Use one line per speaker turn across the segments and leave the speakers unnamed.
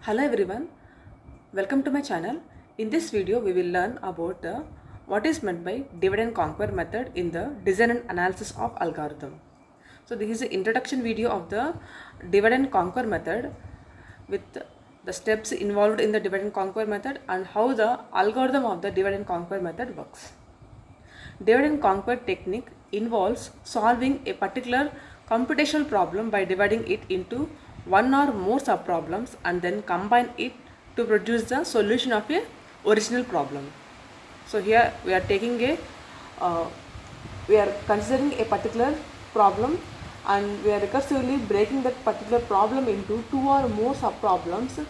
Hello everyone, welcome to my channel. In this video we will learn about what is meant by divide and conquer method in the design and analysis of algorithm. So this is an introduction video of the divide and conquer method with the steps involved in the divide and conquer method and how the algorithm of the divide and conquer method works. Divide and conquer technique involves solving a particular computational problem by dividing it into one or more subproblems and then combine it to produce the solution of a original problem. So here we are we are considering a particular problem and we are recursively breaking that particular problem into two or more subproblems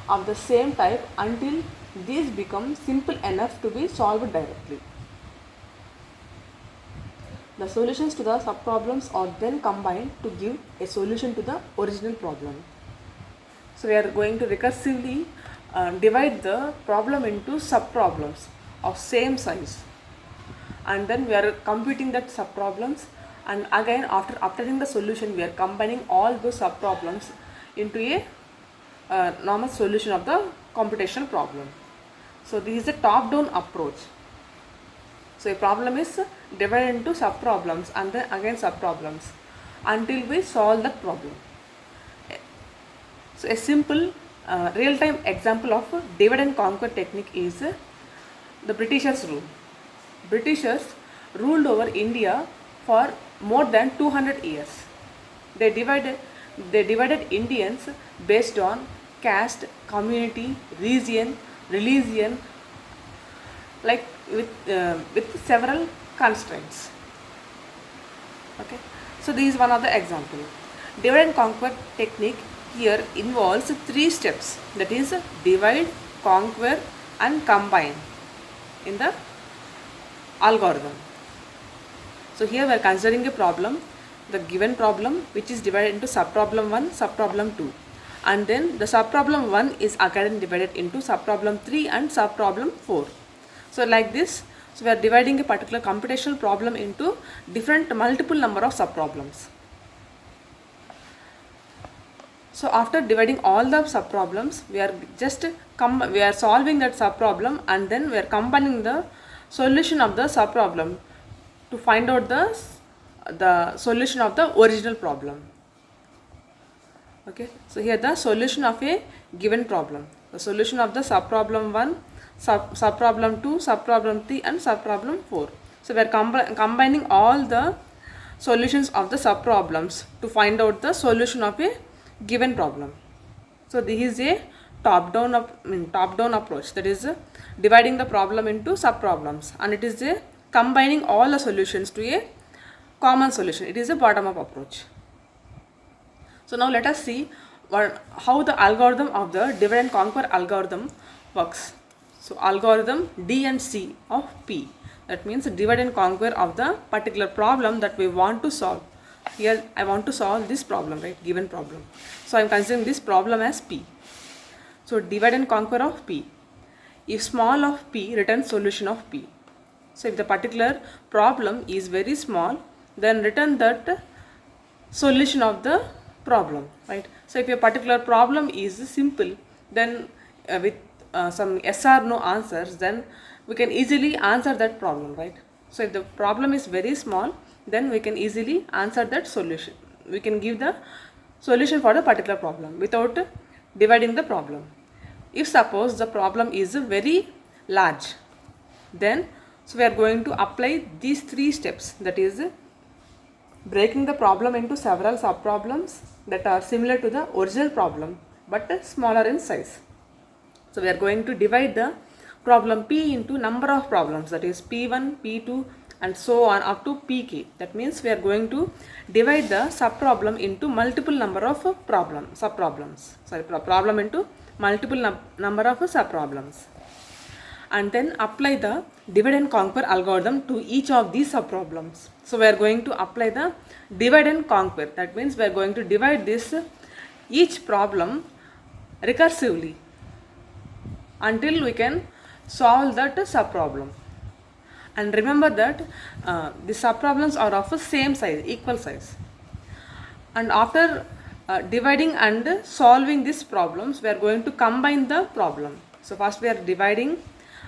of the same type until these become simple enough to be solved directly. The solutions to the subproblems are then combined to give a solution to the original problem. So we are going to recursively divide the problem into subproblems of same size, and then we are computing that subproblems, and again after obtaining the solution we are combining all those subproblems into a normal solution of the computational problem. So this is a top-down approach. So a problem is divided into subproblems and then again subproblems until we solve that problem. So a simple real-time example of divide and conquer technique is the Britishers rule. Britishers ruled over India for more than 200 years. They divided Indians based on caste, community, region, religion, like with several constraints. Okay, so this is one of the example. Divide and conquer technique here involves three steps, that is divide, conquer and combine in the algorithm. So here we are considering a problem, the given problem, which is divided into subproblem 1, subproblem 2, and then the subproblem 1 is again divided into subproblem 3 and subproblem 4. So like this, so we are dividing a particular computational problem into multiple number of subproblems. So after dividing all the subproblems, we are solving that subproblem and then we are combining the solution of the subproblem to find out the solution of the original problem. Okay, so here the solution of a given problem, the solution of the subproblem 1, subproblem 2, subproblem 3 and subproblem 4. So we are combining all the solutions of the subproblems to find out the solution of a given problem. So this is a top-down approach, that is dividing the problem into subproblems, and it is a combining all the solutions to a common solution. It is a bottom-up approach. So now let us see how the algorithm of the divide and conquer algorithm works. So algorithm D and C of P, that means divide and conquer of the particular problem that we want to solve. Here I want to solve this problem, right, given problem. So I am considering this problem as P. So divide and conquer of P. If small of P returns solution of P. So if the particular problem is very small, then return that solution of the problem, right. So if a particular problem is simple, then with some yes or no answers, then we can easily answer that problem, right. So if the problem is very small, then we can easily answer that solution. We can give the solution for the particular problem without dividing the problem. If suppose the problem is very large, then so we are going to apply these three steps, that is breaking the problem into several subproblems that are similar to the original problem but smaller in size. So we are going to divide the problem P into number of problems, that is P1, P2 and so on up to Pk. That means we are going to divide the subproblem into multiple number of problem into multiple number of subproblems, and then apply the divide and conquer algorithm to each of these subproblems. So we are going to apply the divide and conquer. That means we are going to divide each problem recursively until we can solve that subproblem. And remember that the subproblems are of the same size, equal size. And after dividing and solving these problems, we are going to combine the problem. So first we are dividing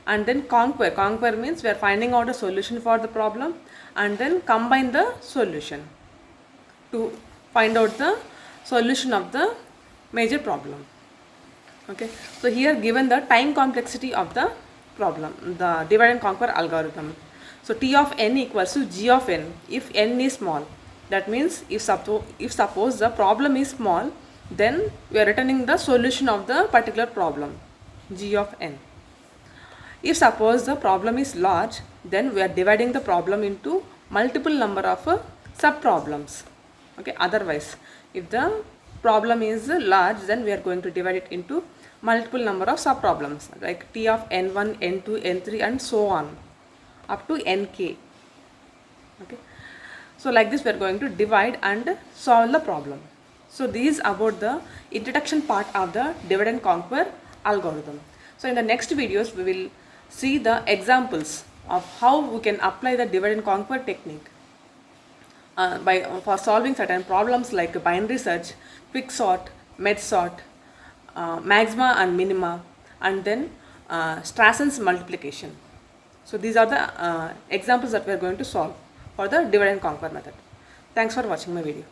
and then conquer. Conquer means we are finding out a solution for the problem and then combine the solution to find out the solution of the major problem. Okay, so here given the time complexity of the problem, the divide and conquer algorithm. So T of n equals to G of n if n is small. That means if suppose the problem is small, then we are returning the solution of the particular problem, G of n. If suppose the problem is large, then we are dividing the problem into multiple number of sub-problems. Okay, otherwise if the problem is large, then we are going to divide it into multiple number of sub-problems like T of n1, n2, n3 and so on up to nk. Okay, so like this we are going to divide and solve the problem. So these about the introduction part of the divide and conquer algorithm. So in the next videos we will see the examples of how we can apply the divide and conquer technique for solving certain problems like binary search, quick sort, med sort, maxima and minima, and then Strassen's multiplication. So these are the examples that we are going to solve for the divide and conquer method. Thanks for watching my video.